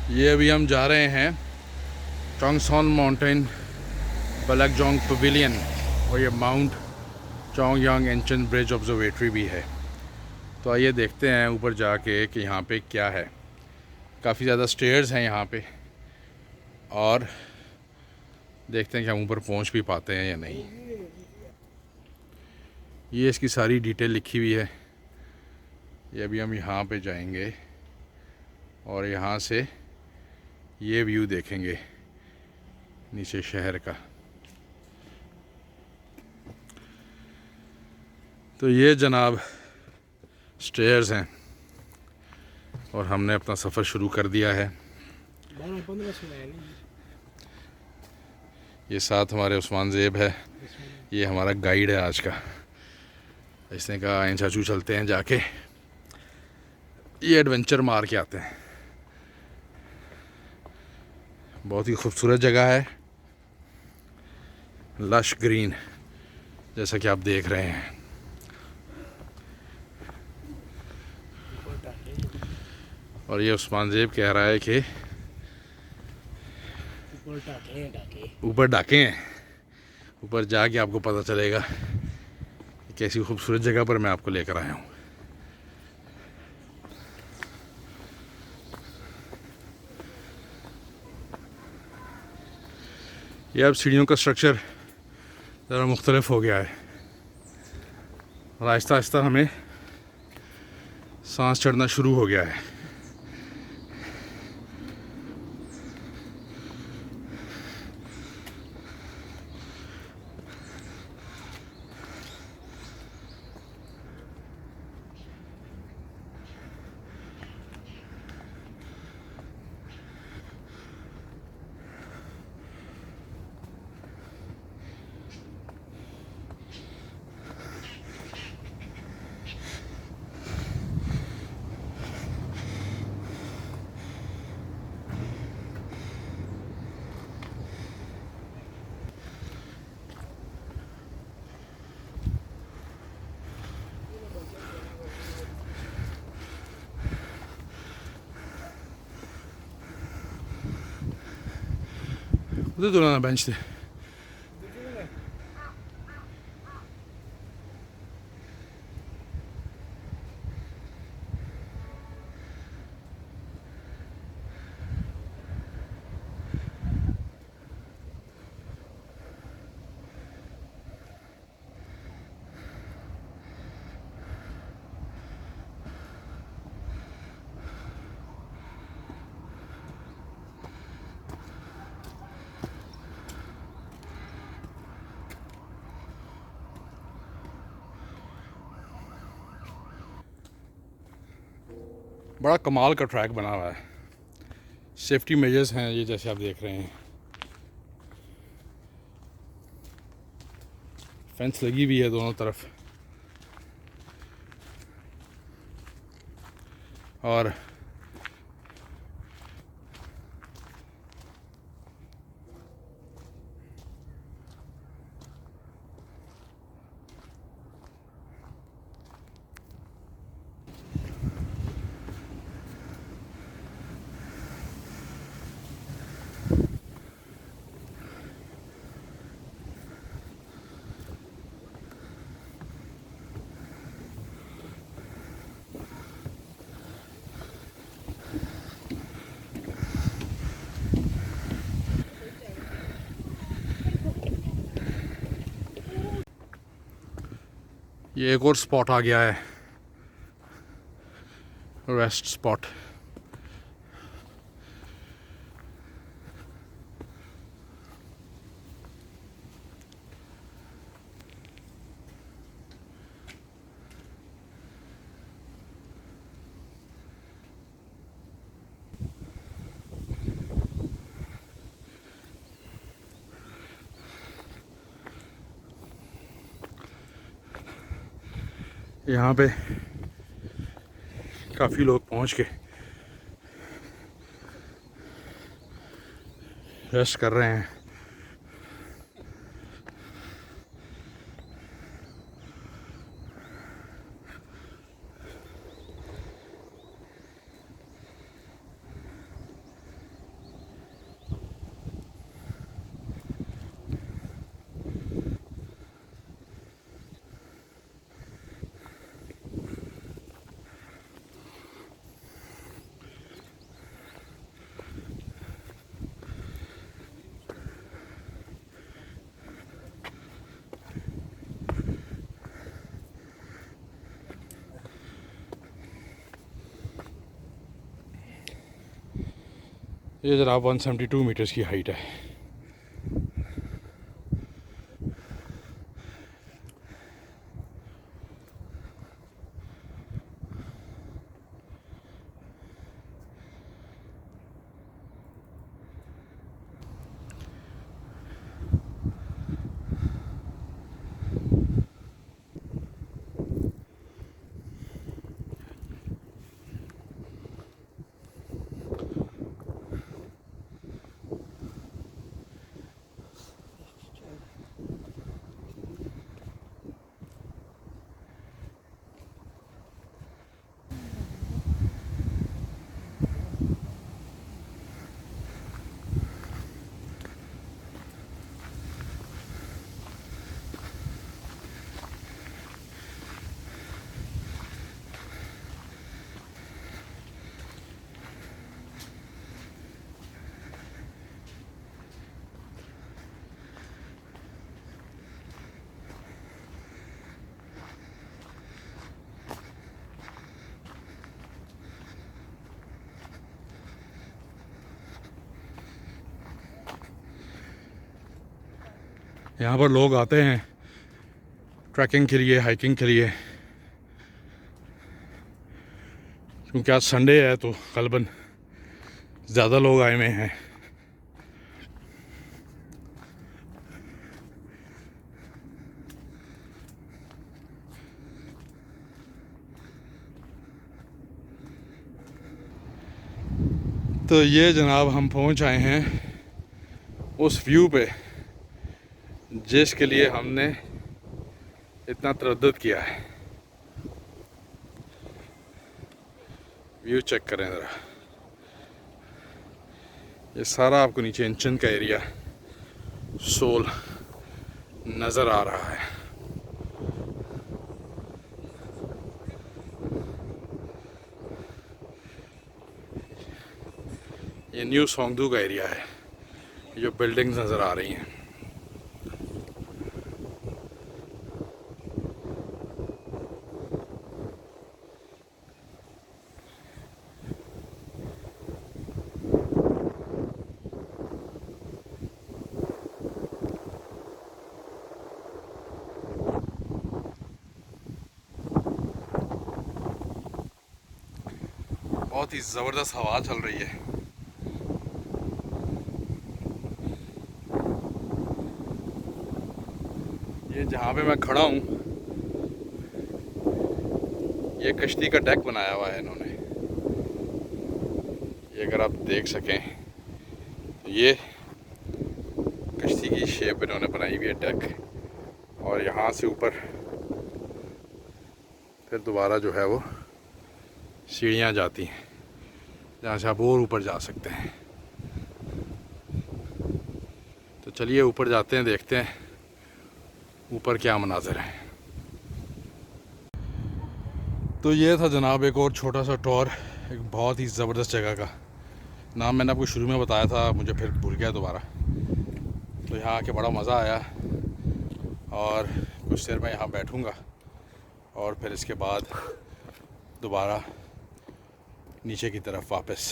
ये अभी हम जा रहे हैं चोंगसॉन माउंटेन बलकजोंग पवेलियन, और ये mount Chongyang ancient bridge observatory भी है। तो आइए देखते हैं ऊपर जाके कि यहाँ पे क्या है। काफ़ी ज़्यादा स्टेयर्स हैं यहाँ पे, और देखते हैं कि हम ऊपर पहुँच भी पाते हैं या नहीं। ये इसकी सारी डिटेल लिखी हुई है। ये अभी हम यहाँ पे जाएंगे और यहाँ से ये व्यू देखेंगे नीचे शहर का। तो ये जनाब स्टेयर्स हैं और हमने अपना सफ़र शुरू कर दिया है। ये साथ हमारे उस्मान ज़ेब है, ये हमारा गाइड है आज का। इसने कहा आए चाचू चलते हैं, जाके ये एडवेंचर मार के आते हैं। बहुत ही खूबसूरत जगह है, लश ग्रीन, जैसा कि आप देख रहे हैं। और ये उस्मान ज़ेब कह रहा है कि ऊपर डाके हैं, ऊपर जाके आपको पता चलेगा कैसी खूबसूरत जगह पर मैं आपको लेकर आया हूँ। ये अब सीढ़ियों का स्ट्रक्चर ज़रा मुख्तलिफ हो गया है और आहिस्ता आहिस्ता हमें सांस चढ़ना शुरू हो गया है। उधर तो ना बेंच थे। बड़ा कमाल का ट्रैक बना हुआ है। सेफ्टी मेजर्स हैं ये, जैसे आप देख रहे हैं। फेंस लगी हुई है दोनों तरफ, और ये एक और स्पॉट आ गया है, रेस्ट स्पॉट। यहाँ पे काफ़ी लोग पहुँच के रेस्ट कर रहे हैं। ये जनाब 172 मीटर्स की हाइट है। यहाँ पर लोग आते हैं ट्रैकिंग के लिए, हाइकिंग के लिए, क्योंकि आज संडे है तो ग़ालिबन ज़्यादा लोग आए हुए हैं। तो ये जनाब हम पहुंच आए हैं उस व्यू पे जिसके लिए हमने इतना तरद्दुद किया है। व्यू चेक करें ज़रा, ये सारा आपको नीचे इंचन का एरिया सोल नज़र आ रहा है। ये न्यू सोंगदू का एरिया है, जो बिल्डिंग्स नज़र आ रही हैं। बहुत ही ज़बरदस्त हवा चल रही है। ये जहाँ पे मैं खड़ा हूँ, ये कश्ती का डेक बनाया हुआ है इन्होंने। ये अगर आप देख सकें तो ये कश्ती की शेप इन्होंने बनाई हुई है डेक, और यहाँ से ऊपर फिर दोबारा जो है वो सीढ़ियाँ जाती हैं जहाँ से आप और ऊपर जा सकते हैं। तो चलिए ऊपर जाते हैं, देखते हैं ऊपर क्या मनाज़र है। तो ये था जनाब एक और छोटा सा टूर एक बहुत ही ज़बरदस्त जगह का। नाम मैंने आपको शुरू में बताया था, मुझे फिर भूल गया दोबारा। तो यहाँ आके बड़ा मज़ा आया, और कुछ देर में यहाँ बैठूँगा और फिर इसके बाद दोबारा नीचे की तरफ वापस